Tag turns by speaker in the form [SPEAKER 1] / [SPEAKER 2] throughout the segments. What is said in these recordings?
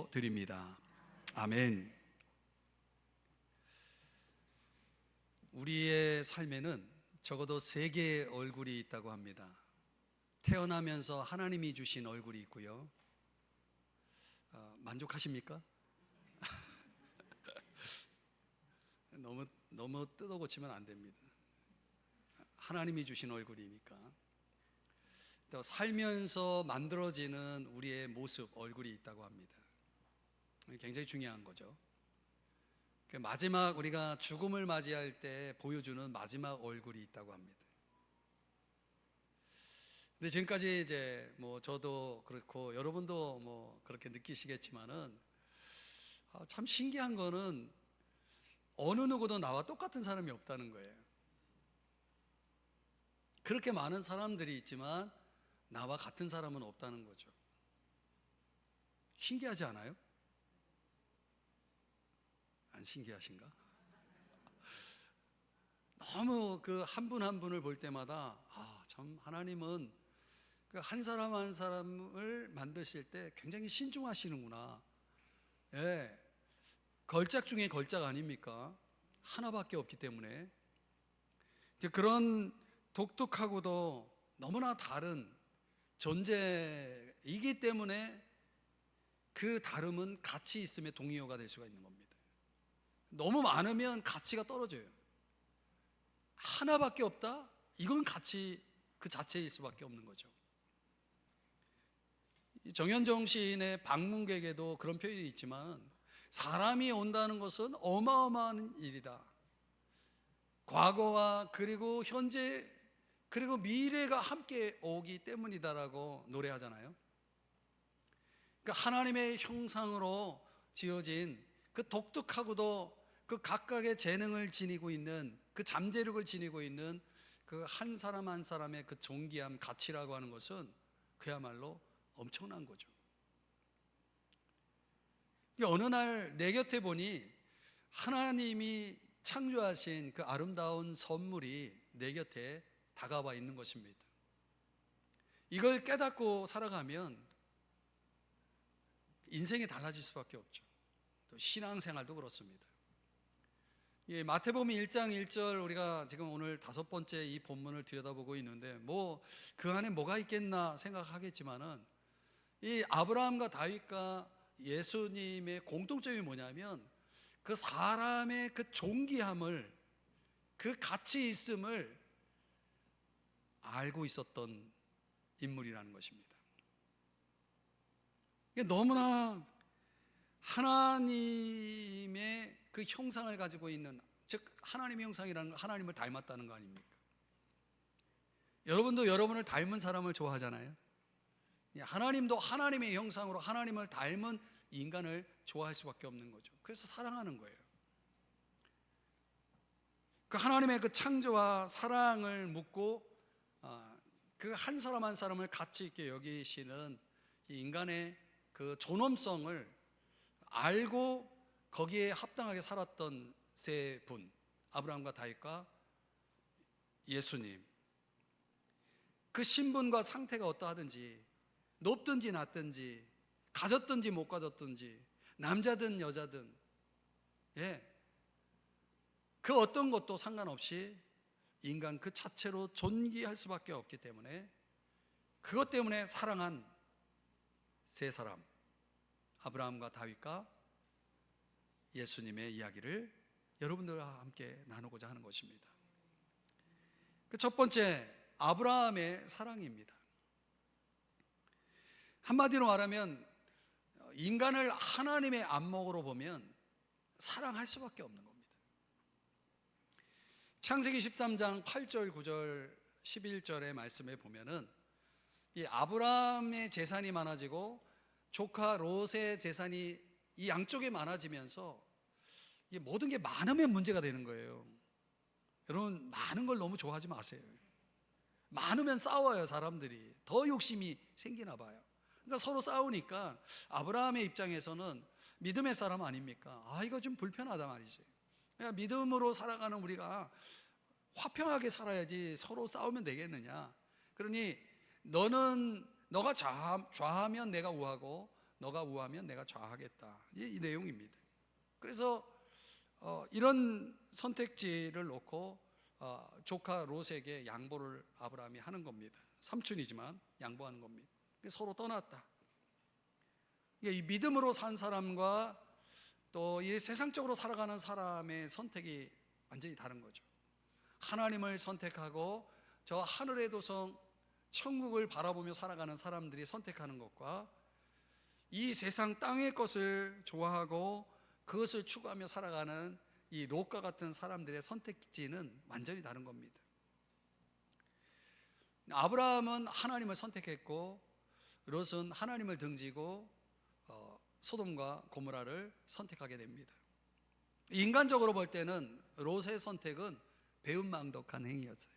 [SPEAKER 1] 기도드립니다. 아멘. 우리의 삶에는 적어도 세 개의 얼굴이 있다고 합니다. 태어나면서 하나님이 주신 얼굴이 있고요. 만족하십니까? 너무 뜯어 고치면 안 됩니다. 하나님이 주신 얼굴이니까. 또 살면서 만들어지는 우리의 모습, 얼굴이 있다고 합니다. 굉장히 중요한 거죠. 마지막 우리가 죽음을 맞이할 때 보여주는 마지막 얼굴이 있다고 합니다. 근데 지금까지 이제 저도 그렇고 여러분도 그렇게 느끼시겠지만은 참 신기한 거는 어느 누구도 나와 똑같은 사람이 없다는 거예요. 그렇게 많은 사람들이 있지만 나와 같은 사람은 없다는 거죠. 신기하지 않아요? 안 신기하신가? 너무 그 한 분 한 분을 볼 때마다 참 하나님은 그 한 사람 한 사람을 만드실 때 굉장히 신중하시는구나. 예, 걸작 중에 걸작 아닙니까? 하나밖에 없기 때문에 그런 독특하고도 너무나 다른 존재이기 때문에 그 다름은 가치 있음의 동의어가 될 수가 있는 겁니다. 너무 많으면 가치가 떨어져요. 하나밖에 없다? 이건 가치 그 자체일 수밖에 없는 거죠. 정현정 시인의 방문객에도 그런 표현이 있지만 사람이 온다는 것은 어마어마한 일이다. 과거와 그리고 현재 그리고 미래가 함께 오기 때문이다라고 노래하잖아요. 그러니까 하나님의 형상으로 지어진 그 독특하고도 그 각각의 재능을 지니고 있는 그 잠재력을 지니고 있는 그 한 사람 한 사람의 그 존귀함, 가치라고 하는 것은 그야말로 엄청난 거죠. 어느 날 내 곁에 보니 하나님이 창조하신 그 아름다운 선물이 내 곁에 다가와 있는 것입니다. 이걸 깨닫고 살아가면 인생이 달라질 수밖에 없죠. 또 신앙생활도 그렇습니다. 마태복음 1장 1절 우리가 지금 오늘 5번째 이 본문을 들여다보고 있는데 그 안에 뭐가 있겠나 생각하겠지만은 이 아브라함과 다윗과 예수님의 공통점이 뭐냐면 그 사람의 그 존귀함을, 그 가치 있음을 알고 있었던 인물이라는 것입니다. 너무나 하나님의 그 형상을 가지고 있는, 즉 하나님의 형상이라는 건 하나님을 닮았다는 거 아닙니까? 여러분도 여러분을 닮은 사람을 좋아하잖아요. 하나님도 하나님의 형상으로 하나님을 닮은 인간을 좋아할 수밖에 없는 거죠. 그래서 사랑하는 거예요. 그 하나님의 그 창조와 사랑을 묻고 그 한 사람 한 사람을 가치 있게 여기시는 이 인간의 그 존엄성을 알고 거기에 합당하게 살았던 세 분, 아브라함과 다윗과 예수님. 그 신분과 상태가 어떠하든지, 높든지 낮든지, 가졌든지 못 가졌든지, 남자든 여자든, 그 어떤 것도 상관없이 인간 그 자체로 존귀할 수밖에 없기 때문에 그것 때문에 사랑한 세 사람, 아브라함과 다윗과 예수님의 이야기를 여러분들과 함께 나누고자 하는 것입니다. 그 첫 번째, 아브라함의 사랑입니다. 한마디로 말하면 인간을 하나님의 안목으로 보면 사랑할 수밖에 없는 겁니다. 창세기 13장 8절, 9절, 11절의 말씀에 보면은 이 아브라함의 재산이 많아지고 조카 롯의 재산이 이 양쪽에 많아지면서 이 모든 게 많으면 문제가 되는 거예요. 여러분, 많은 걸 너무 좋아하지 마세요. 많으면 싸워요. 사람들이 더 욕심이 생기나 봐요. 그러니까 서로 싸우니까 아브라함의 입장에서는 믿음의 사람 아닙니까? 이거 좀 불편하다 말이지. 그러니까 믿음으로 살아가는 우리가 화평하게 살아야지 서로 싸우면 되겠느냐. 그러니 너가 좌하면 내가 우하고 너가 우하면 내가 좌하겠다. 이 내용입니다. 그래서 이런 선택지를 놓고 조카 롯에게 양보를 아브라함이 하는 겁니다. 삼촌이지만 양보하는 겁니다. 서로 떠났다. 이 믿음으로 산 사람과 또 이 세상적으로 살아가는 사람의 선택이 완전히 다른 거죠. 하나님을 선택하고 저 하늘의 도성 천국을 바라보며 살아가는 사람들이 선택하는 것과 이 세상 땅의 것을 좋아하고 그것을 추구하며 살아가는 이 롯과 같은 사람들의 선택지는 완전히 다른 겁니다. 아브라함은 하나님을 선택했고 롯은 하나님을 등지고 소돔과 고모라를 선택하게 됩니다. 인간적으로 볼 때는 롯의 선택은 배은망덕한 행위였어요.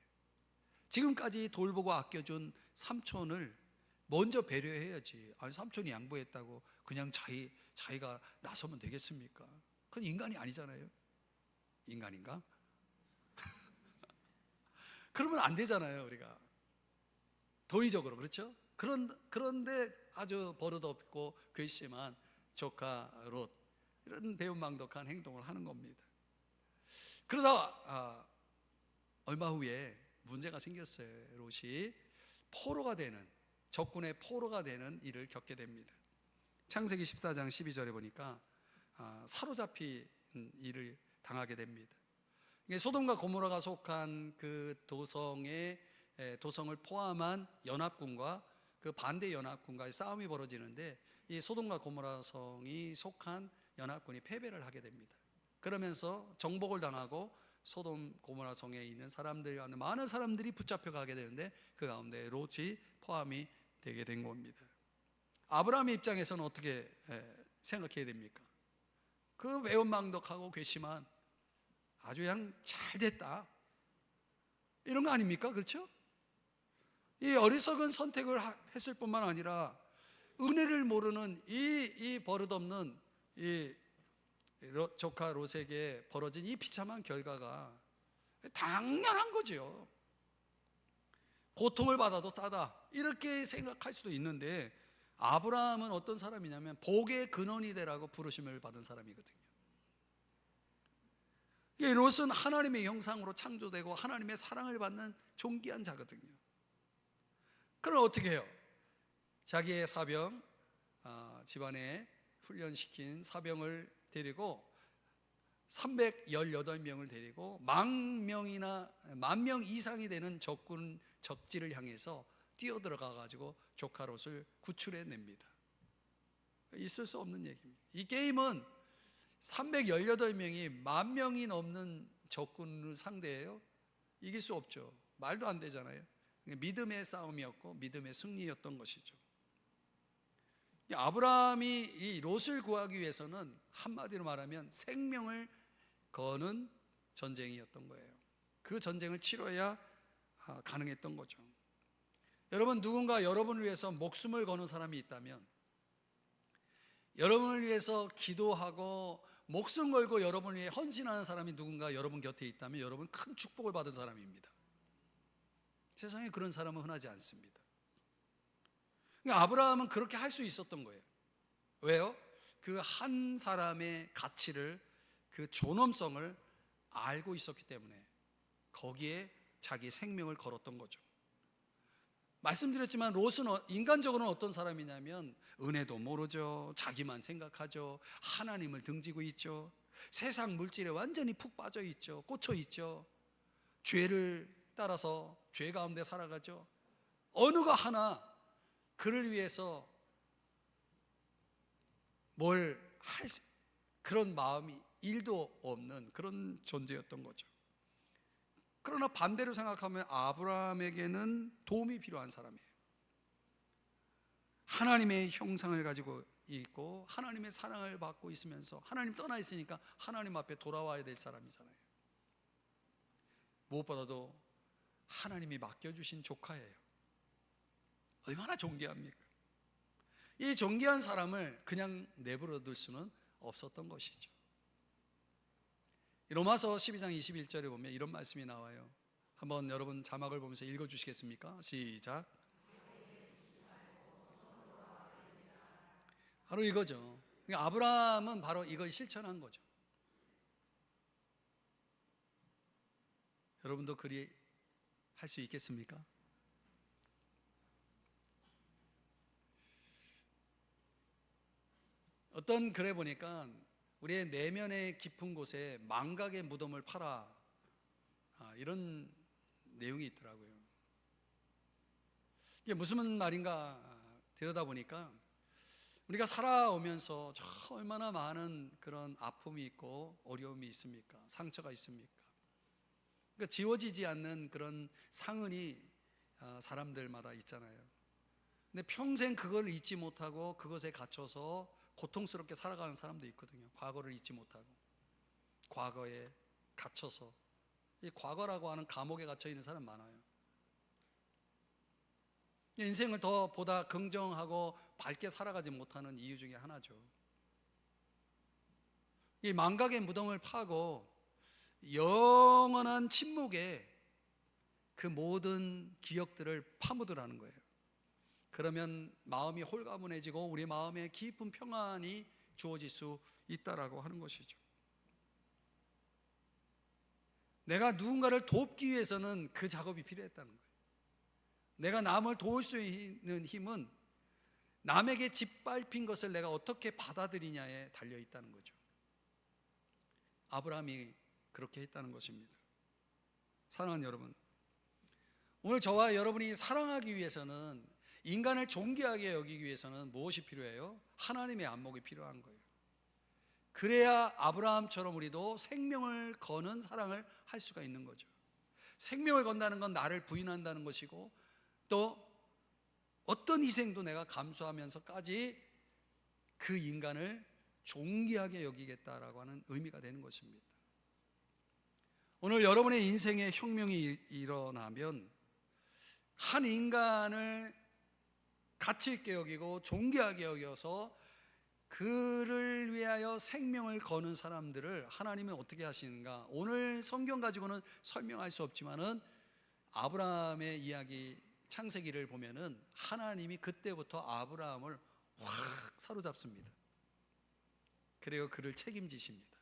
[SPEAKER 1] 지금까지 돌보고 아껴준 삼촌을 먼저 배려해야지. 아니, 삼촌이 양보했다고 그냥 자기가 나서면 되겠습니까? 그건 인간이 아니잖아요. 인간인가? 그러면 안 되잖아요, 우리가. 도의적으로, 그렇죠? 그런데 아주 버릇없고 괘씸한 조카 롯, 이런 배은망덕한 행동을 하는 겁니다. 그러다 얼마 후에 문제가 생겼어요. 롯이 포로가 되는, 적군의 포로가 되는 일을 겪게 됩니다. 창세기 14장 12절에 보니까 사로잡힌 일을 당하게 됩니다. 소돔과 고모라가 속한 그 도성을 포함한 연합군과 그 반대 연합군과의 싸움이 벌어지는데, 이 소돔과 고모라 성이 속한 연합군이 패배를 하게 됩니다. 그러면서 정복을 당하고 소돔 고모라 성에 있는 사람들, 많은 사람들이 붙잡혀가게 되는데 그 가운데 롯이 포함이 되게 된 겁니다. 아브라함의 입장에서는 어떻게 생각해야 됩니까? 그 배은망덕하고 괘씸한 아주 그냥 잘 됐다, 이런 거 아닙니까? 그렇죠? 이 어리석은 선택을 했을 뿐만 아니라 은혜를 모르는 이 버릇없는 이 조카 롯에게 벌어진 이 비참한 결과가 당연한 거죠. 고통을 받아도 싸다, 이렇게 생각할 수도 있는데, 아브라함은 어떤 사람이냐면 복의 근원이 되라고 부르심을 받은 사람이거든요. 롯은 하나님의 형상으로 창조되고 하나님의 사랑을 받는 존귀한 자거든요. 그럼 어떻게 해요? 자기의 사병, 집안에 훈련시킨 사병을 데리고 318명을 데리고 10,000명 이상이 되는 적지를 향해서 뛰어들어가 가지고 조카 롯을 구출해 냅니다. 있을 수 없는 얘기입니다. 이 게임은 318명이 10,000명이 넘는 적군을 상대해요. 이길 수 없죠. 말도 안 되잖아요. 믿음의 싸움이었고 믿음의 승리였던 것이죠. 아브라함이 이 롯을 구하기 위해서는 한마디로 말하면 생명을 거는 전쟁이었던 거예요. 그 전쟁을 치러야 가능했던 거죠. 여러분, 누군가 여러분을 위해서 목숨을 거는 사람이 있다면, 여러분을 위해서 기도하고 목숨 걸고 여러분을 위해 헌신하는 사람이 누군가 여러분 곁에 있다면 여러분 큰 축복을 받은 사람입니다. 세상에 그런 사람은 흔하지 않습니다. 아브라함은 그렇게 할 수 있었던 거예요. 왜요? 그 한 사람의 가치를, 그 존엄성을 알고 있었기 때문에 거기에 자기 생명을 걸었던 거죠. 말씀드렸지만 롯은 인간적으로는 어떤 사람이냐면 은혜도 모르죠. 자기만 생각하죠. 하나님을 등지고 있죠. 세상 물질에 완전히 푹 빠져 있죠. 꽂혀 있죠. 죄를 따라서 죄 가운데 살아가죠. 어느가 하나 그를 위해서 뭘 할 그런 마음이 1도 없는 그런 존재였던 거죠. 그러나 반대로 생각하면 아브라함에게는 도움이 필요한 사람이에요. 하나님의 형상을 가지고 있고 하나님의 사랑을 받고 있으면서 하나님 떠나 있으니까 하나님 앞에 돌아와야 될 사람이잖아요. 무엇보다도 하나님이 맡겨주신 조카예요. 얼마나 존귀합니까? 이 존귀한 사람을 그냥 내버려 둘 수는 없었던 것이죠. 로마서 12장 21절에 보면 이런 말씀이 나와요. 한번 여러분 자막을 보면서 읽어주시겠습니까? 시작. 바로 이거죠. 그러니까 아브라함은 바로 이걸 실천한 거죠. 여러분도 그리 할 수 있겠습니까? 어떤 글에 보니까 우리의 내면의 깊은 곳에 망각의 무덤을 파라, 이런 내용이 있더라고요. 이게 무슨 말인가 들여다보니까 우리가 살아오면서 얼마나 많은 그런 아픔이 있고 어려움이 있습니까? 상처가 있습니까? 그러니까 지워지지 않는 그런 상흔이 사람들마다 있잖아요. 근데 평생 그걸 잊지 못하고 그것에 갇혀서 고통스럽게 살아가는 사람도 있거든요. 과거를 잊지 못하고 과거에 갇혀서, 이 과거라고 하는 감옥에 갇혀 있는 사람 많아요. 인생을 더 보다 긍정하고 밝게 살아가지 못하는 이유 중에 하나죠. 이 망각의 무덤을 파고 영원한 침묵에 그 모든 기억들을 파묻으라는 거예요. 그러면 마음이 홀가분해지고 우리 마음에 깊은 평안이 주어질 수 있다라고 하는 것이죠. 내가 누군가를 돕기 위해서는 그 작업이 필요했다는 거예요. 내가 남을 도울 수 있는 힘은 남에게 짓밟힌 것을 내가 어떻게 받아들이냐에 달려 있다는 거죠. 아브라함이 그렇게 했다는 것입니다. 사랑하는 여러분, 오늘 저와 여러분이 사랑하기 위해서는, 인간을 존귀하게 여기기 위해서는 무엇이 필요해요? 하나님의 안목이 필요한 거예요. 그래야 아브라함처럼 우리도 생명을 거는 사랑을 할 수가 있는 거죠. 생명을 건다는 건 나를 부인한다는 것이고, 또 어떤 희생도 내가 감수하면서까지 그 인간을 존귀하게 여기겠다라고 하는 의미가 되는 것입니다. 오늘 여러분의 인생에 혁명이 일어나면 한 인간을 가치 있게 여기고 존귀하게 여겨서 그를 위하여 생명을 거는 사람들을 하나님은 어떻게 하시는가? 오늘 성경 가지고는 설명할 수 없지만은 아브라함의 이야기, 창세기를 보면은 하나님이 그때부터 아브라함을 확 사로잡습니다. 그리고 그를 책임지십니다.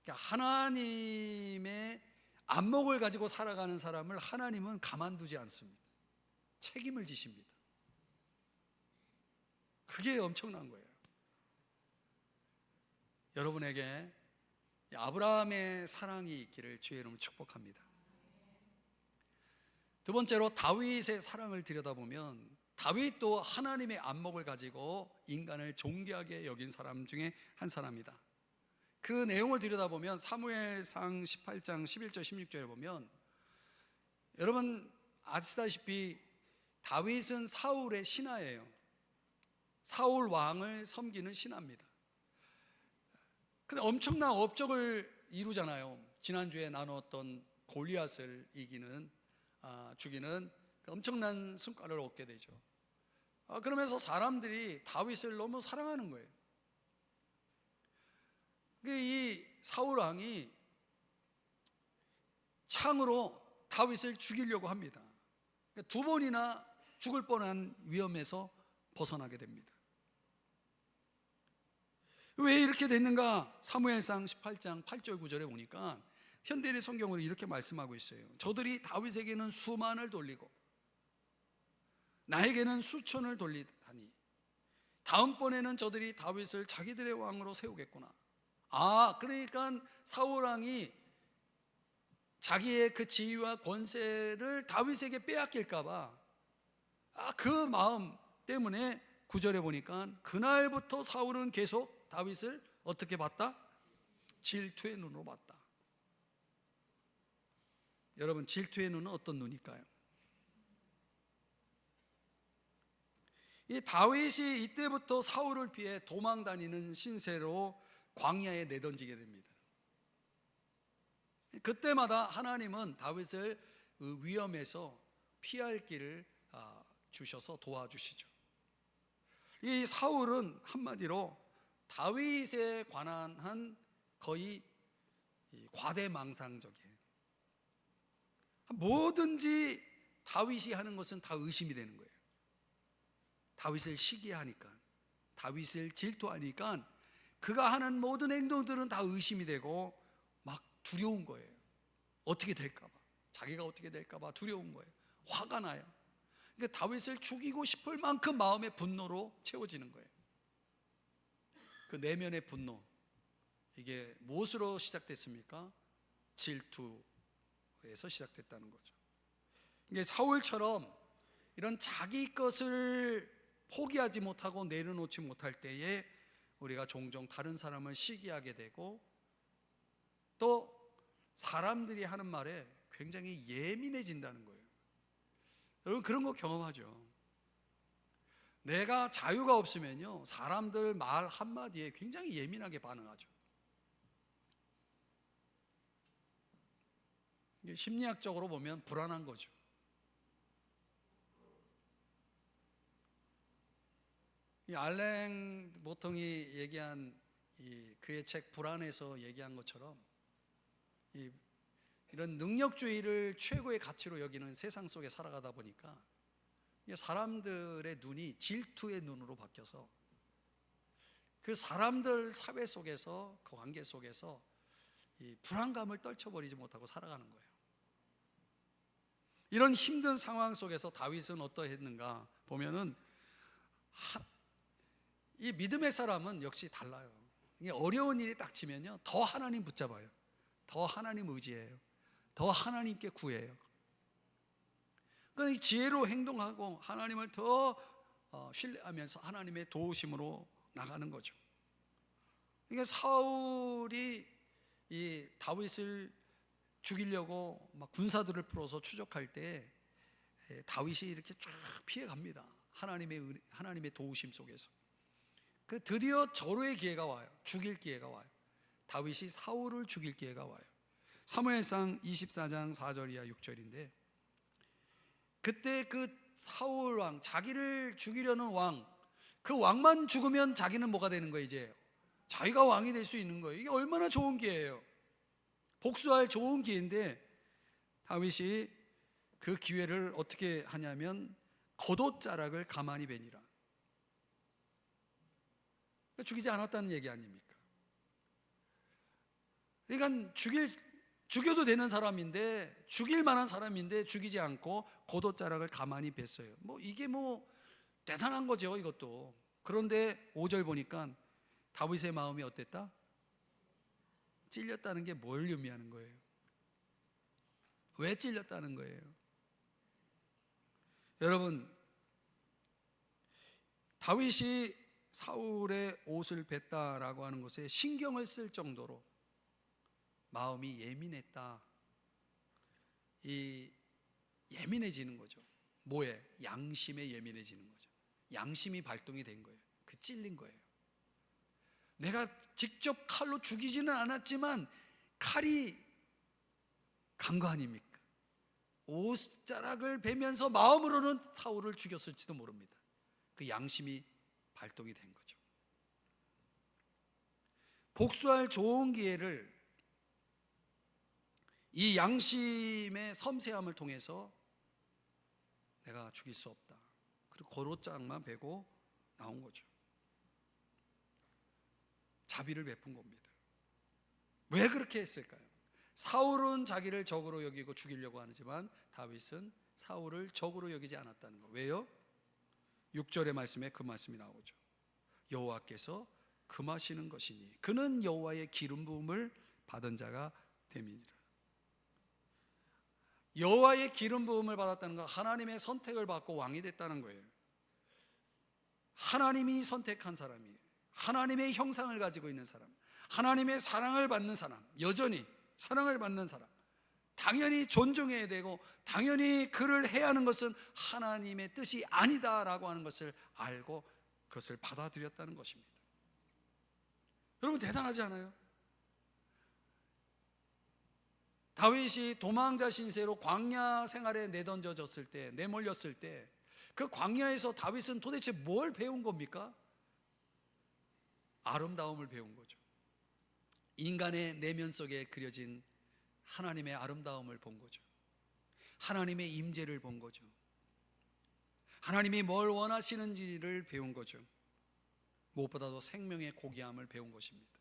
[SPEAKER 1] 그러니까 하나님의 안목을 가지고 살아가는 사람을 하나님은 가만두지 않습니다. 책임을 지십니다. 그게 엄청난 거예요. 여러분에게 아브라함의 사랑이 있기를 주의 이름으로 축복합니다. 두 번째로 다윗의 사랑을 들여다보면 다윗도 하나님의 안목을 가지고 인간을 존귀하게 여긴 사람 중에 한 사람이다. 그 내용을 들여다보면 사무엘상 18장 11절 16절에 보면, 여러분 아시다시피 다윗은 사울의 신하예요. 사울 왕을 섬기는 신하입니다. 근데 엄청난 업적을 이루잖아요. 지난주에 나눴던 골리앗을 죽이는 엄청난 성과를 얻게 되죠. 그러면서 사람들이 다윗을 너무 사랑하는 거예요. 이 사울 왕이 창으로 다윗을 죽이려고 합니다. 두 번이나 죽을 뻔한 위험에서 벗어나게 됩니다. 왜 이렇게 됐는가? 사무엘상 18장 8절 9절에 보니까 현대인의 성경으로 이렇게 말씀하고 있어요. 저들이 다윗에게는 수만을 돌리고 나에게는 수천을 돌리다니 다음번에는 저들이 다윗을 자기들의 왕으로 세우겠구나. 그러니까 사울 왕이 자기의 그 지위와 권세를 다윗에게 빼앗길까 봐 그 마음 때문에 9절에 보니까 그날부터 사울은 계속 다윗을 어떻게 봤다? 질투의 눈으로 봤다. 여러분, 질투의 눈은 어떤 눈일까요? 이 다윗이 이때부터 사울을 피해 도망 다니는 신세로 광야에 내던지게 됩니다. 그때마다 하나님은 다윗을 위험에서 피할 길을 주셔서 도와주시죠. 이 사울은 한마디로 다윗에 관한 한 거의 과대망상적이에요. 뭐든지 다윗이 하는 것은 다 의심이 되는 거예요. 다윗을 시기하니까. 다윗을 질투하니까 그가 하는 모든 행동들은 다 의심이 되고 막 두려운 거예요. 어떻게 될까 봐, 자기가 어떻게 될까 봐 두려운 거예요. 화가 나요. 그러니까 다윗을 죽이고 싶을 만큼 마음의 분노로 채워지는 거예요. 그 내면의 분노, 이게 무엇으로 시작됐습니까? 질투에서 시작됐다는 거죠. 이게 사울처럼 이런 자기 것을 포기하지 못하고 내려놓지 못할 때에 우리가 종종 다른 사람을 시기하게 되고, 또 사람들이 하는 말에 굉장히 예민해진다는 거예요. 여러분 그런 거 경험하죠? 내가 자유가 없으면요, 사람들 말 한마디에 굉장히 예민하게 반응하죠. 이게 심리학적으로 보면 불안한 거죠. 이 알랭 보통이 얘기한 그의 책 불안에서 얘기한 것처럼 이런 능력주의를 최고의 가치로 여기는 세상 속에 살아가다 보니까 사람들의 눈이 질투의 눈으로 바뀌어서 그 사람들 사회 속에서, 그 관계 속에서 이 불안감을 떨쳐버리지 못하고 살아가는 거예요. 이런 힘든 상황 속에서 다윗은 어떠했는가 보면은, 이 믿음의 사람은 역시 달라요. 이게 어려운 일이 딱 지면요, 더 하나님 붙잡아요. 더 하나님 의지해요. 더 하나님께 구해요. 그러니까 지혜로 행동하고 하나님을 더 신뢰하면서 하나님의 도우심으로 나가는 거죠. 그러니까 사울이 이 다윗을 죽이려고 막 군사들을 풀어서 추적할 때 다윗이 이렇게 쫙 피해갑니다. 하나님의 도우심 속에서. 그 드디어 절호의 기회가 와요. 죽일 기회가 와요. 다윗이 사울을 죽일 기회가 와요. 사무엘상 24장 4절 이하 6절인데, 그때 그 사울 왕, 자기를 죽이려는 왕, 그 왕만 죽으면 자기는 뭐가 되는 거예요? 이제 자기가 왕이 될 수 있는 거예요. 이게 얼마나 좋은 기회예요. 복수할 좋은 기회인데, 다윗이 그 기회를 어떻게 하냐면 겉옷자락을 가만히 베니라. 죽이지 않았다는 얘기 아닙니까? 그러니까 죽여도 되는 사람인데, 죽일 만한 사람인데 죽이지 않고 겉옷자락을 가만히 뱄어요. 이게 대단한 거죠, 이것도. 그런데 5절 보니까 다윗의 마음이 어땠다? 찔렸다는 게 뭘 의미하는 거예요? 왜 찔렸다는 거예요? 여러분, 다윗이 사울의 옷을 뱄다라고 하는 것에 신경을 쓸 정도로 마음이 예민했다. 예민해지는 거죠. 뭐에? 양심에 예민해지는 거죠. 양심이 발동이 된 거예요. 그 찔린 거예요. 내가 직접 칼로 죽이지는 않았지만 칼이 간 거 아닙니까? 옷자락을 베면서 마음으로는 사울을 죽였을지도 모릅니다. 그 양심이 발동이 된 거죠. 복수할 좋은 기회를 이 양심의 섬세함을 통해서 내가 죽일 수 없다. 그리고 겉옷장만 베고 나온 거죠. 자비를 베푼 겁니다. 왜 그렇게 했을까요? 사울은 자기를 적으로 여기고 죽이려고 하지만 다윗은 사울을 적으로 여기지 않았다는 거. 왜요? 6절의 말씀에 그 말씀이 나오죠. 여호와께서 금하시는 것이니 그는 여호와의 기름 부음을 받은 자가 됨이니라. 여호와의 기름 부음을 받았다는 건 하나님의 선택을 받고 왕이 됐다는 거예요. 하나님이 선택한 사람이, 하나님의 형상을 가지고 있는 사람, 하나님의 사랑을 받는 사람, 여전히 사랑을 받는 사람, 당연히 존중해야 되고 당연히 그를 해야 하는 것은 하나님의 뜻이 아니다라고 하는 것을 알고 그것을 받아들였다는 것입니다. 여러분 대단하지 않아요? 다윗이 도망자 신세로 광야 생활에 내던져졌을 때, 내몰렸을 때 그 광야에서 다윗은 도대체 뭘 배운 겁니까? 아름다움을 배운 거죠. 인간의 내면 속에 그려진 하나님의 아름다움을 본 거죠. 하나님의 임재를 본 거죠. 하나님이 뭘 원하시는지를 배운 거죠. 무엇보다도 생명의 고귀함을 배운 것입니다.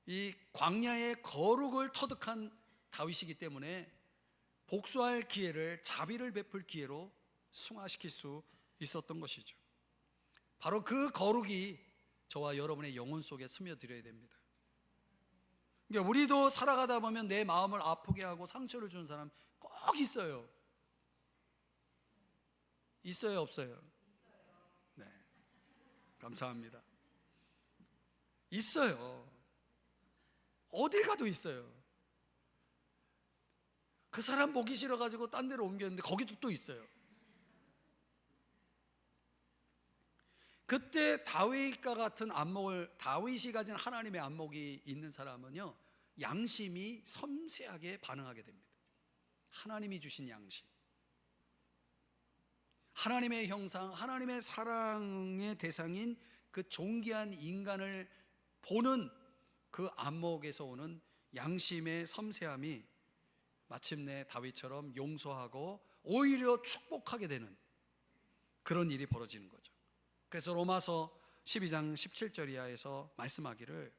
[SPEAKER 1] 이 광야의 거룩을 터득한 다윗이기 때문에 복수할 기회를, 자비를 베풀 기회로 승화시킬 수 있었던 것이죠. 바로 그 거룩이 저와 여러분의 영혼 속에 스며들어야 됩니다. 그러니까 우리도 살아가다 보면 내 마음을 아프게 하고 상처를 주는 사람 꼭 있어요. 있어요, 없어요? 네, 감사합니다. 있어요. 어디 가도 있어요. 그 사람 보기 싫어가지고 딴 데로 옮겼는데 거기도 또 있어요. 그때 다윗과 같은 안목을, 다윗이 가진 하나님의 안목이 있는 사람은요, 양심이 섬세하게 반응하게 됩니다. 하나님이 주신 양심, 하나님의 형상, 하나님의 사랑의 대상인 그 존귀한 인간을 보는 그 안목에서 오는 양심의 섬세함이 마침내 다윗처럼 용서하고 오히려 축복하게 되는 그런 일이 벌어지는 거죠. 그래서 로마서 12장 17절 이하에서 말씀하기를,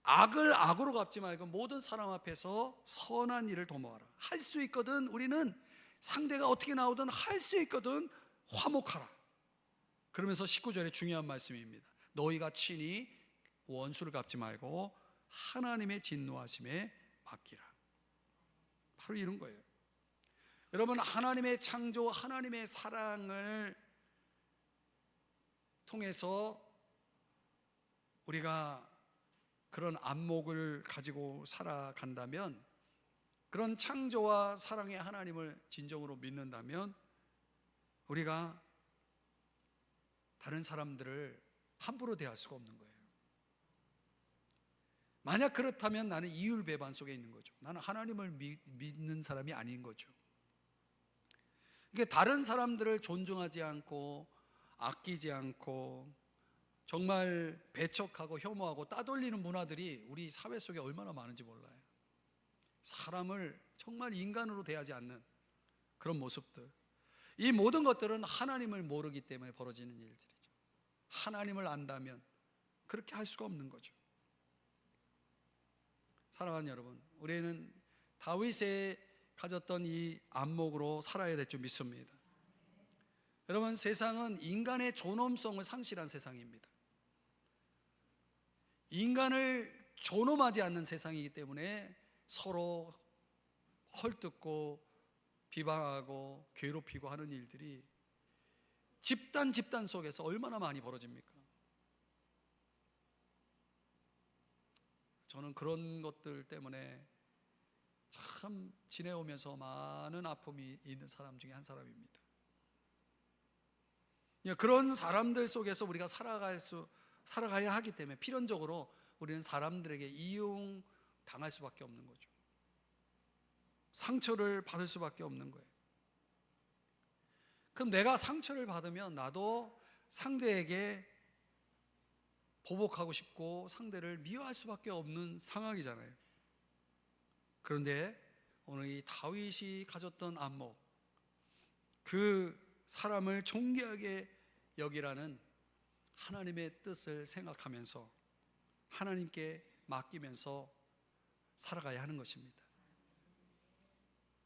[SPEAKER 1] 악을 악으로 갚지 말고 모든 사람 앞에서 선한 일을 도모하라. 할 수 있거든, 우리는 상대가 어떻게 나오든 할 수 있거든 화목하라. 그러면서 19절에 중요한 말씀입니다. 너희가 친히 원수를 갚지 말고 하나님의 진노하심에 맡기라. 바로 이런 거예요. 여러분, 하나님의 창조, 하나님의 사랑을 통해서 우리가 그런 안목을 가지고 살아간다면, 그런 창조와 사랑의 하나님을 진정으로 믿는다면, 우리가 다른 사람들을 함부로 대할 수가 없는 거예요. 만약 그렇다면 나는 이율배반 속에 있는 거죠. 나는 하나님을 믿는 사람이 아닌 거죠. 그러니까 다른 사람들을 존중하지 않고 아끼지 않고 정말 배척하고 혐오하고 따돌리는 문화들이 우리 사회 속에 얼마나 많은지 몰라요. 사람을 정말 인간으로 대하지 않는 그런 모습들, 이 모든 것들은 하나님을 모르기 때문에 벌어지는 일들이죠. 하나님을 안다면 그렇게 할 수가 없는 거죠. 사랑하는 여러분, 우리는 다윗의 가졌던 이 안목으로 살아야 될 줄 믿습니다. 여러분, 세상은 인간의 존엄성을 상실한 세상입니다. 인간을 존엄하지 않는 세상이기 때문에 서로 헐뜯고 비방하고 괴롭히고 하는 일들이 집단 속에서 얼마나 많이 벌어집니까? 저는 그런 것들 때문에 참 지내오면서 많은 아픔이 있는 사람 중에 한 사람입니다. 그런 사람들 속에서 우리가 살아가야 하기 때문에 필연적으로 우리는 사람들에게 이용당할 수밖에 없는 거죠. 상처를 받을 수밖에 없는 거예요. 그럼 내가 상처를 받으면 나도 상대에게 보복하고 싶고 상대를 미워할 수밖에 없는 상황이잖아요. 그런데 오늘 이 다윗이 가졌던 안목, 그 사람을 존귀하게 여기라는 하나님의 뜻을 생각하면서 하나님께 맡기면서 살아가야 하는 것입니다.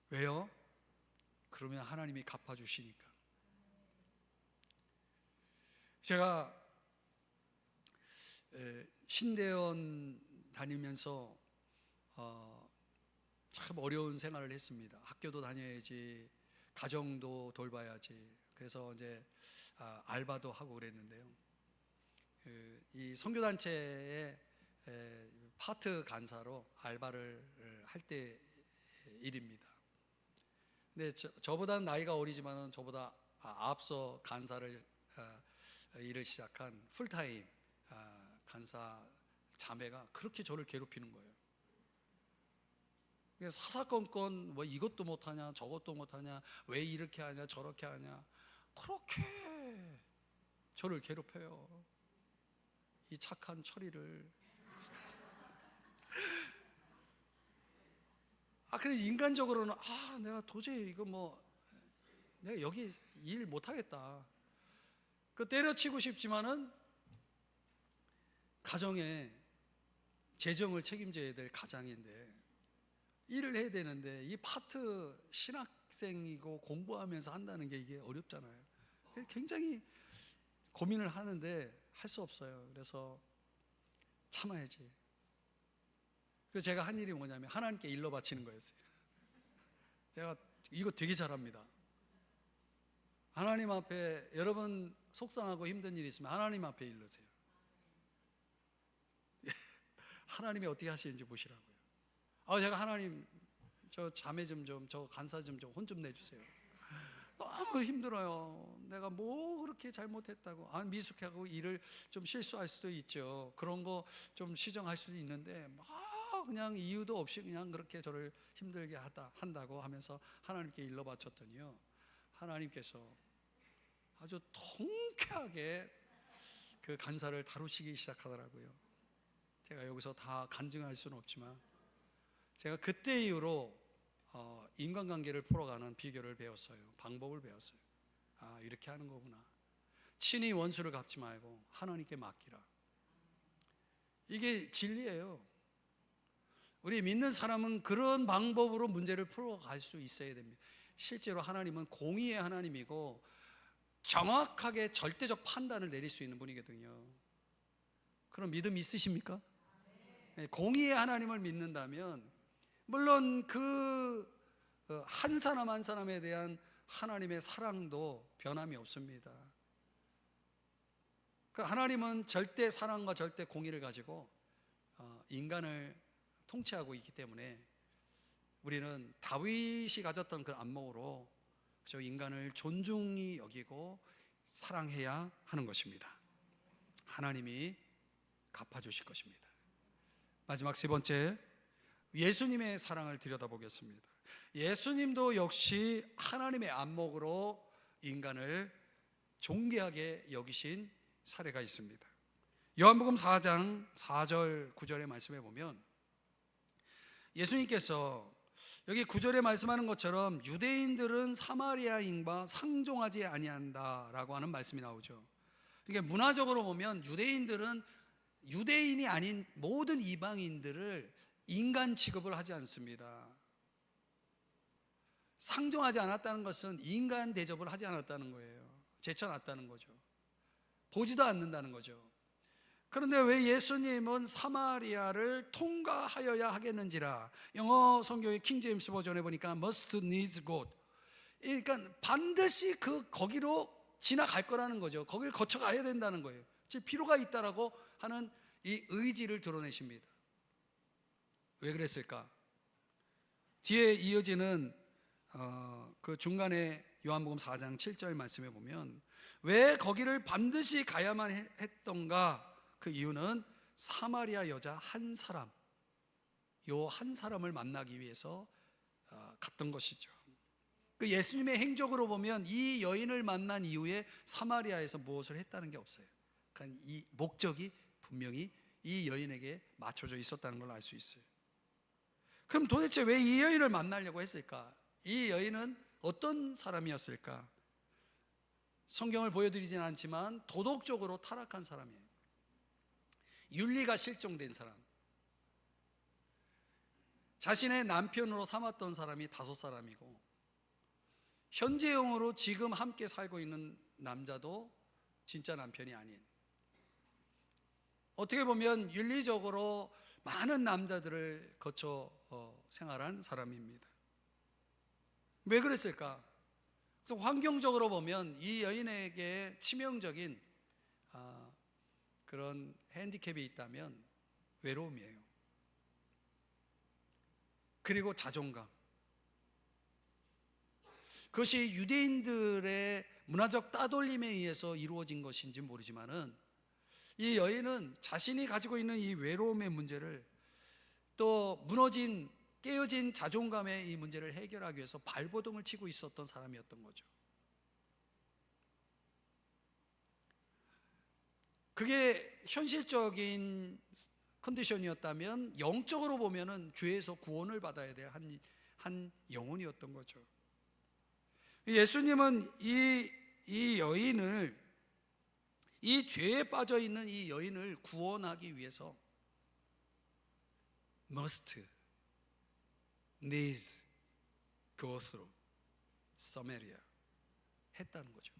[SPEAKER 1] 왜요? 그러면 하나님이 갚아주시니까. 제가 신대원 다니면서 참 어려운 생활을 했습니다. 학교도 다녀야지, 가정도 돌봐야지. 그래서 이제 알바도 하고 그랬는데요. 이 선교단체의 파트 간사로 알바를 할 때 일입니다. 근데 저보다는 나이가 어리지만은 저보다 앞서 간사를 일을 시작한 풀타임 간사 자매가 그렇게 저를 괴롭히는 거예요. 사사건건 뭐 이것도 못하냐 저것도 못하냐, 왜 이렇게 하냐 저렇게 하냐, 그렇게 저를 괴롭혀요. 이 착한 철이를. 그래 인간적으로는 내가 도저히 이거 뭐 내가 여기 일 못하겠다. 그 때려치고 싶지만은 가정에 재정을 책임져야 될 가장인데 일을 해야 되는데 이 파트 신학생이고 공부하면서 한다는 게 이게 어렵잖아요. 굉장히 고민을 하는데 할 수 없어요. 그래서 참아야지. 그래서 제가 한 일이 뭐냐면 하나님께 일러 바치는 거였어요. 제가 이거 되게 잘합니다. 하나님 앞에 여러분 속상하고 힘든 일이 있으면 하나님 앞에 일러세요. 하나님이 어떻게 하시는지 보시라고요. 제가 하나님 저 자매 저 간사 혼 좀 내주세요. 너무 힘들어요. 내가 뭐 그렇게 잘못했다고. 미숙하고 일을 좀 실수할 수도 있죠. 그런 거 좀 시정할 수도 있는데 그냥 이유도 없이 그냥 그렇게 저를 힘들게 한다고 하면서 하나님께 일러 바쳤더니요, 하나님께서 아주 통쾌하게 그 간사를 다루시기 시작하더라고요. 제가 여기서 다 간증할 수는 없지만 제가 그때 이후로 인간관계를 풀어가는 비결을 배웠어요. 방법을 배웠어요. 이렇게 하는 거구나. 친히 원수를 갚지 말고 하나님께 맡기라. 이게 진리예요. 우리 믿는 사람은 그런 방법으로 문제를 풀어갈 수 있어야 됩니다. 실제로 하나님은 공의의 하나님이고 정확하게 절대적 판단을 내릴 수 있는 분이거든요. 그런 믿음 있으십니까? 공의의 하나님을 믿는다면 물론 그 한 사람 한 사람에 대한 하나님의 사랑도 변함이 없습니다. 하나님은 절대 사랑과 절대 공의를 가지고 인간을 통치하고 있기 때문에 우리는 다윗이 가졌던 그 안목으로 저 인간을 존중히 여기고 사랑해야 하는 것입니다. 하나님이 갚아주실 것입니다. 마지막 세 번째, 예수님의 사랑을 들여다보겠습니다. 예수님도 역시 하나님의 안목으로 인간을 존귀하게 여기신 사례가 있습니다. 요한복음 4장 4절 9절의 말씀에 보면 예수님께서 여기 9절에 말씀하는 것처럼 유대인들은 사마리아인과 상종하지 아니한다라고 하는 말씀이 나오죠. 그러니까 문화적으로 보면 유대인들은 유대인이 아닌 모든 이방인들을 인간 취급을 하지 않습니다. 상종하지 않았다는 것은 인간 대접을 하지 않았다는 거예요. 제쳐놨다는 거죠. 보지도 않는다는 거죠. 그런데 왜 예수님은 사마리아를 통과하여야 하겠는지라. 영어 성경의 킹제임스 버전에 보니까 must needs go. 그러니까 반드시 거기로 지나갈 거라는 거죠. 거길 거쳐가야 된다는 거예요. 즉 필요가 있다라고 하는 이 의지를 드러내십니다. 왜 그랬을까? 뒤에 이어지는 그 중간에 요한복음 4장 7절 말씀에 보면 왜 거기를 반드시 가야만 했던가? 그 이유는 사마리아 여자 한 사람, 요 한 사람을 만나기 위해서 갔던 것이죠. 그 예수님의 행적으로 보면 이 여인을 만난 이후에 사마리아에서 무엇을 했다는 게 없어요. 그러니까 이 목적이 분명히 이 여인에게 맞춰져 있었다는 걸 알 수 있어요. 그럼 도대체 왜 이 여인을 만나려고 했을까? 이 여인은 어떤 사람이었을까? 성경을 보여드리진 않지만 도덕적으로 타락한 사람이에요. 윤리가 실종된 사람. 자신의 남편으로 삼았던 사람이 5사람이고 현재형으로 지금 함께 살고 있는 남자도 진짜 남편이 아닌, 어떻게 보면 윤리적으로 많은 남자들을 거쳐 생활한 사람입니다. 왜 그랬을까? 그래서 환경적으로 보면 이 여인에게 치명적인 그런 핸디캡이 있다면 외로움이에요. 그리고 자존감. 그것이 유대인들의 문화적 따돌림에 의해서 이루어진 것인지 모르지만은 이 여인은 자신이 가지고 있는 이 외로움의 문제를, 또 깨어진 자존감의 이 문제를 해결하기 위해서 발버둥을 치고 있었던 사람이었던 거죠. 그게 현실적인 컨디션이었다면 영적으로 보면은 죄에서 구원을 받아야 될 한 영혼이었던 거죠. 예수님은 이 여인을 이 죄에 빠져 있는 이 여인을 구원하기 위해서 must, needs, go through Samaria 했다는 거죠.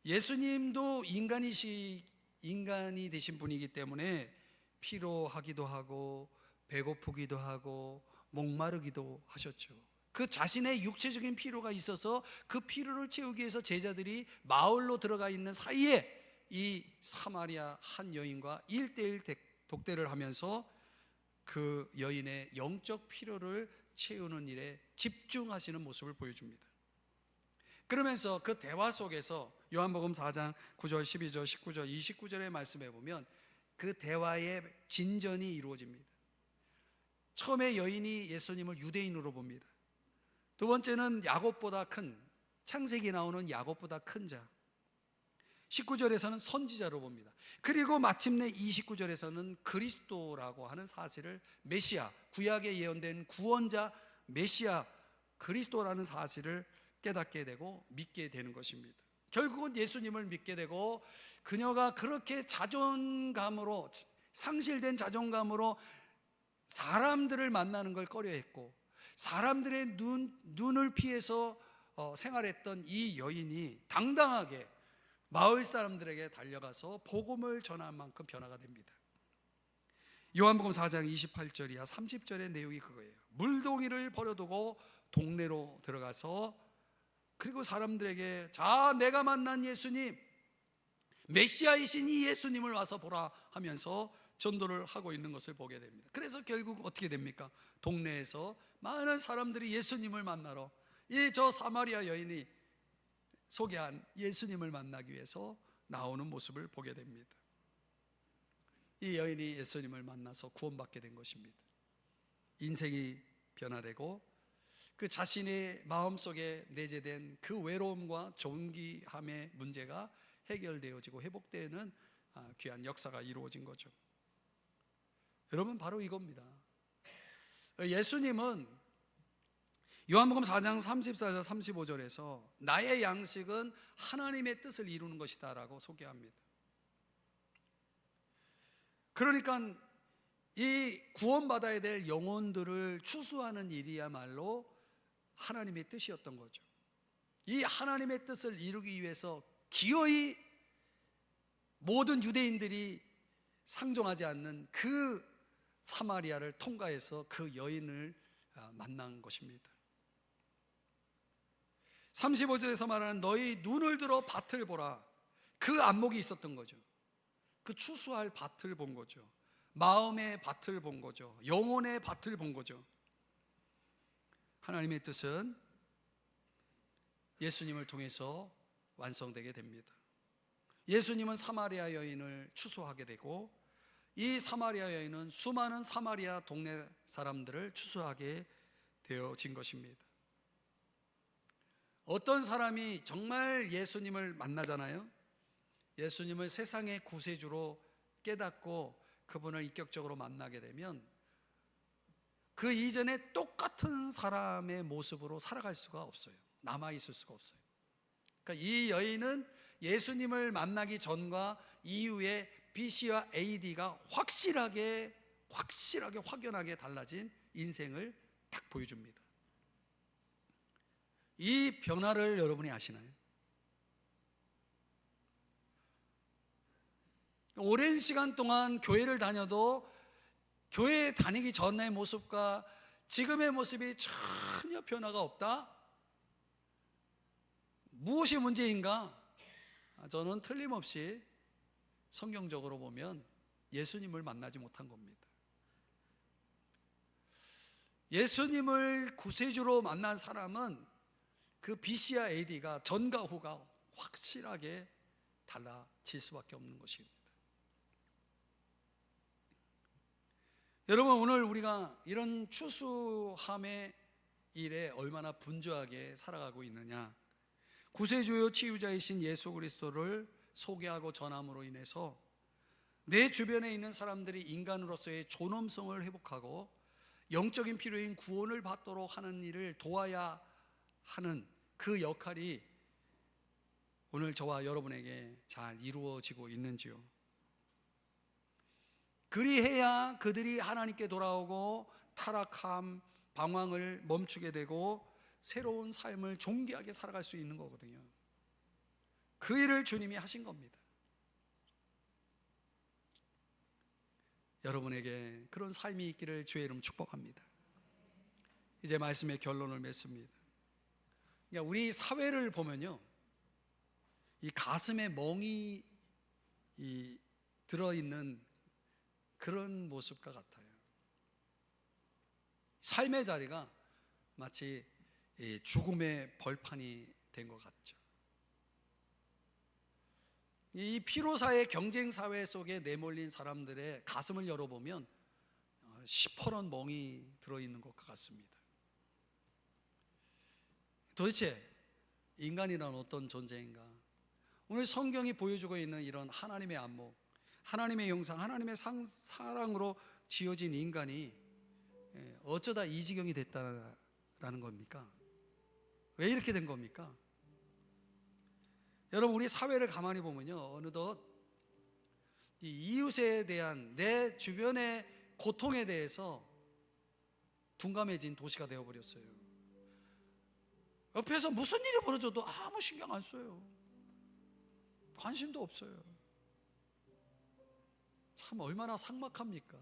[SPEAKER 1] 예수님도 인간이 되신 분이기 때문에 피로하기도 하고 배고프기도 하고 목마르기도 하셨죠. 그 자신의 육체적인 피로가 있어서 그 피로를 채우기 위해서 제자들이 마을로 들어가 있는 사이에 이 사마리아 한 여인과 1:1 독대를 하면서 그 여인의 영적 필요를 채우는 일에 집중하시는 모습을 보여줍니다. 그러면서 그 대화 속에서 요한복음 4장 9절, 12절, 19절, 29절의 말씀에 보면 그 대화의 진전이 이루어집니다. 처음에 여인이 예수님을 유대인으로 봅니다. 두 번째는 야곱보다 큰, 창세기 나오는 야곱보다 큰 자, 19절에서는 선지자로 봅니다. 그리고 마침내 29절에서는 그리스도라고 하는 사실을, 메시아, 구약에 예언된 구원자 메시아 그리스도라는 사실을 깨닫게 되고 믿게 되는 것입니다. 결국은 예수님을 믿게 되고, 그녀가 그렇게 자존감으로, 상실된 자존감으로 사람들을 만나는 걸 꺼려했고 사람들의 눈을 피해서 생활했던 이 여인이 당당하게 마을 사람들에게 달려가서 복음을 전할 만큼 변화가 됩니다. 요한복음 4장 28절 이하 30절의 내용이 그거예요. 물동이를 버려두고 동네로 들어가서, 그리고 사람들에게 자, 내가 만난 예수님, 메시아이신 이 예수님을 와서 보라 하면서 전도를 하고 있는 것을 보게 됩니다. 그래서 결국 어떻게 됩니까? 동네에서 많은 사람들이 예수님을 만나러, 저 사마리아 여인이 소개한 예수님을 만나기 위해서 나오는 모습을 보게 됩니다. 이 여인이 예수님을 만나서 구원받게 된 것입니다. 인생이 변화되고 그 자신의 마음속에 내재된 그 외로움과 존귀함의 문제가 해결되어지고 회복되는 귀한 역사가 이루어진 거죠. 여러분, 바로 이겁니다. 예수님은 요한복음 4장 34절 35절에서 나의 양식은 하나님의 뜻을 이루는 것이다 라고 소개합니다. 그러니까 이 구원받아야 될 영혼들을 추수하는 일이야말로 하나님의 뜻이었던 거죠. 이 하나님의 뜻을 이루기 위해서 기어이 모든 유대인들이 상종하지 않는 그 사마리아를 통과해서 그 여인을 만난 것입니다. 35절에서 말하는 너희 눈을 들어 밭을 보라, 그 안목이 있었던 거죠. 그 추수할 밭을 본 거죠. 마음의 밭을 본 거죠. 영혼의 밭을 본 거죠. 하나님의 뜻은 예수님을 통해서 완성되게 됩니다. 예수님은 사마리아 여인을 추수하게 되고, 이 사마리아 여인은 수많은 사마리아 동네 사람들을 추수하게 되어진 것입니다. 어떤 사람이 정말 예수님을 만나잖아요. 예수님을 세상의 구세주로 깨닫고 그분을 인격적으로 만나게 되면 그 이전에 똑같은 사람의 모습으로 살아갈 수가 없어요. 남아있을 수가 없어요. 그러니까 이 여인은 예수님을 만나기 전과 이후에 BC와 AD가 확실하게 확연하게 달라진 인생을 딱 보여줍니다. 이 변화를 여러분이 아시나요? 오랜 시간 동안 교회를 다녀도 교회에 다니기 전의 모습과 지금의 모습이 전혀 변화가 없다? 무엇이 문제인가? 저는 틀림없이 성경적으로 보면 예수님을 만나지 못한 겁니다. 예수님을 구세주로 만난 사람은 그 BC와 AD가 전과 후가 확실하게 달라질 수밖에 없는 것입니다. 여러분, 오늘 우리가 이런 추수함의 일에 얼마나 분주하게 살아가고 있느냐? 구세주요 치유자이신 예수 그리스도를 소개하고 전함으로 인해서 내 주변에 있는 사람들이 인간으로서의 존엄성을 회복하고 영적인 필요인 구원을 받도록 하는 일을 도와야 하는 그 역할이 오늘 저와 여러분에게 잘 이루어지고 있는지요? 그리해야 그들이 하나님께 돌아오고 타락함, 방황을 멈추게 되고 새로운 삶을 존귀하게 살아갈 수 있는 거거든요. 그 일을 주님이 하신 겁니다. 여러분에게 그런 삶이 있기를 주의 이름 축복합니다. 이제 말씀의 결론을 맺습니다. 그러니까 우리 사회를 보면요, 이 가슴에 멍이 들어있는 그런 모습과 같아요. 삶의 자리가 마치 죽음의 벌판이 된 것 같죠. 이 피로사의 경쟁사회 속에 내몰린 사람들의 가슴을 열어보면 시퍼런 멍이 들어있는 것 같습니다. 도대체 인간이란 어떤 존재인가? 오늘 성경이 보여주고 있는 이런 하나님의 안목, 하나님의 형상, 하나님의 사랑으로 지어진 인간이 어쩌다 이 지경이 됐다라는 겁니까? 왜 이렇게 된 겁니까? 여러분, 우리 사회를 가만히 보면요, 어느덧 이 이웃에 대한 내 주변의 고통에 대해서 둔감해진 도시가 되어버렸어요. 옆에서 무슨 일이 벌어져도 아무 신경 안 써요. 관심도 없어요. 참 얼마나 삭막합니까?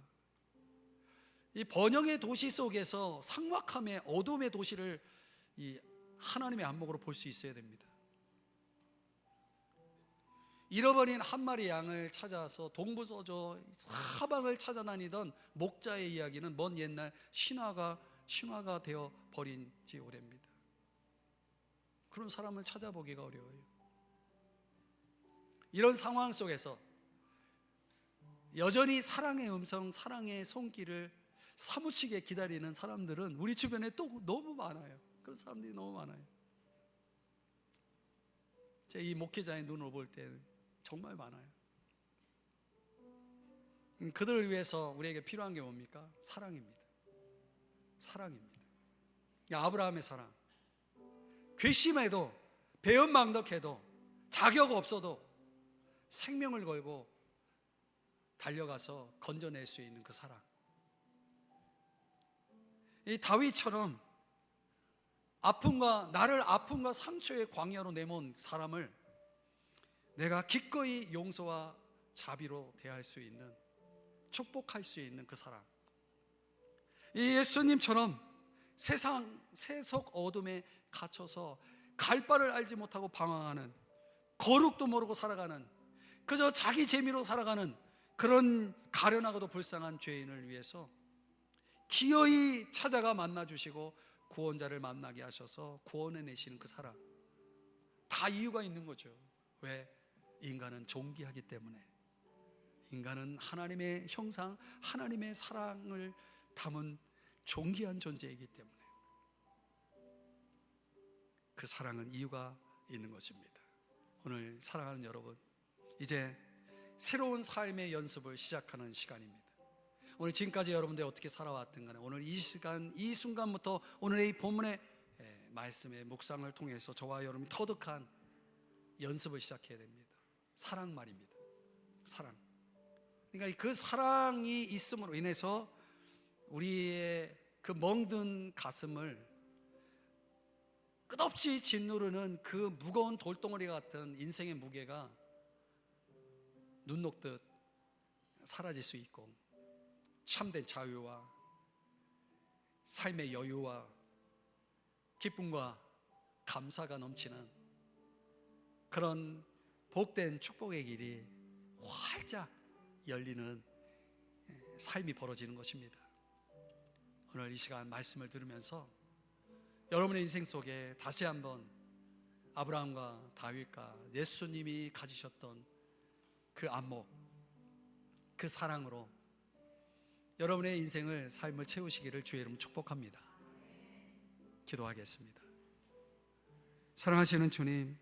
[SPEAKER 1] 이 번영의 도시 속에서 삭막함의 어둠의 도시를 이 하나님의 안목으로 볼 수 있어야 됩니다. 잃어버린 한 마리 양을 찾아서 동부서저 사방을 찾아다니던 목자의 이야기는 먼 옛날 신화가 되어 버린 지 오래입니다. 그런 사람을 찾아보기가 어려워요. 이런 상황 속에서 여전히 사랑의 음성, 사랑의 손길을 사무치게 기다리는 사람들은 우리 주변에 또 너무 많아요. 그런 사람들이 너무 많아요. 제 이 목회자의 눈으로 볼 때는 정말 많아요. 그들을 위해서 우리에게 필요한 게 뭡니까? 사랑입니다. 사랑입니다. 아브라함의 사랑. 괘씸해도, 배은망덕해도, 자격 없어도 생명을 걸고 달려가서 건져낼 수 있는 그 사랑. 이 다윗처럼 나를 아픔과 상처의 광야로 내몬 사람을 내가 기꺼이 용서와 자비로 대할 수 있는, 축복할 수 있는 그 사랑. 이 예수님처럼 세속 어둠에 갇혀서 갈 바를 알지 못하고 방황하는, 거룩도 모르고 살아가는, 그저 자기 재미로 살아가는 그런 가련하고도 불쌍한 죄인을 위해서 기어이 찾아가 만나주시고 구원자를 만나게 하셔서 구원해내시는 그 사랑. 다 이유가 있는 거죠. 왜? 인간은 존귀하기 때문에. 인간은 하나님의 형상, 하나님의 사랑을 담은 존귀한 존재이기 때문에. 그 사랑은 이유가 있는 것입니다. 오늘 사랑하는 여러분, 이제 새로운 삶의 연습을 시작하는 시간입니다. 오늘 지금까지 여러분들이 어떻게 살아왔든 간에 오늘 이 시간, 이 순간부터 오늘의 이 본문의 말씀의 묵상을 통해서 저와 여러분이 터득한 연습을 시작해야 됩니다. 사랑 말입니다. 사랑. 그러니까 그 사랑이 있음으로 인해서 우리의 그 멍든 가슴을 끝없이 짓누르는 그 무거운 돌덩어리 같은 인생의 무게가 눈 녹듯 사라질 수 있고, 참된 자유와 삶의 여유와 기쁨과 감사가 넘치는 그런 복된 축복의 길이 활짝 열리는 삶이 벌어지는 것입니다. 오늘 이 시간 말씀을 들으면서 여러분의 인생 속에 다시 한번 아브라함과 다윗과 예수님이 가지셨던 그 안목, 그 사랑으로 여러분의 인생을, 삶을 채우시기를 주의 이름 축복합니다. 기도하겠습니다. 사랑하시는 주님,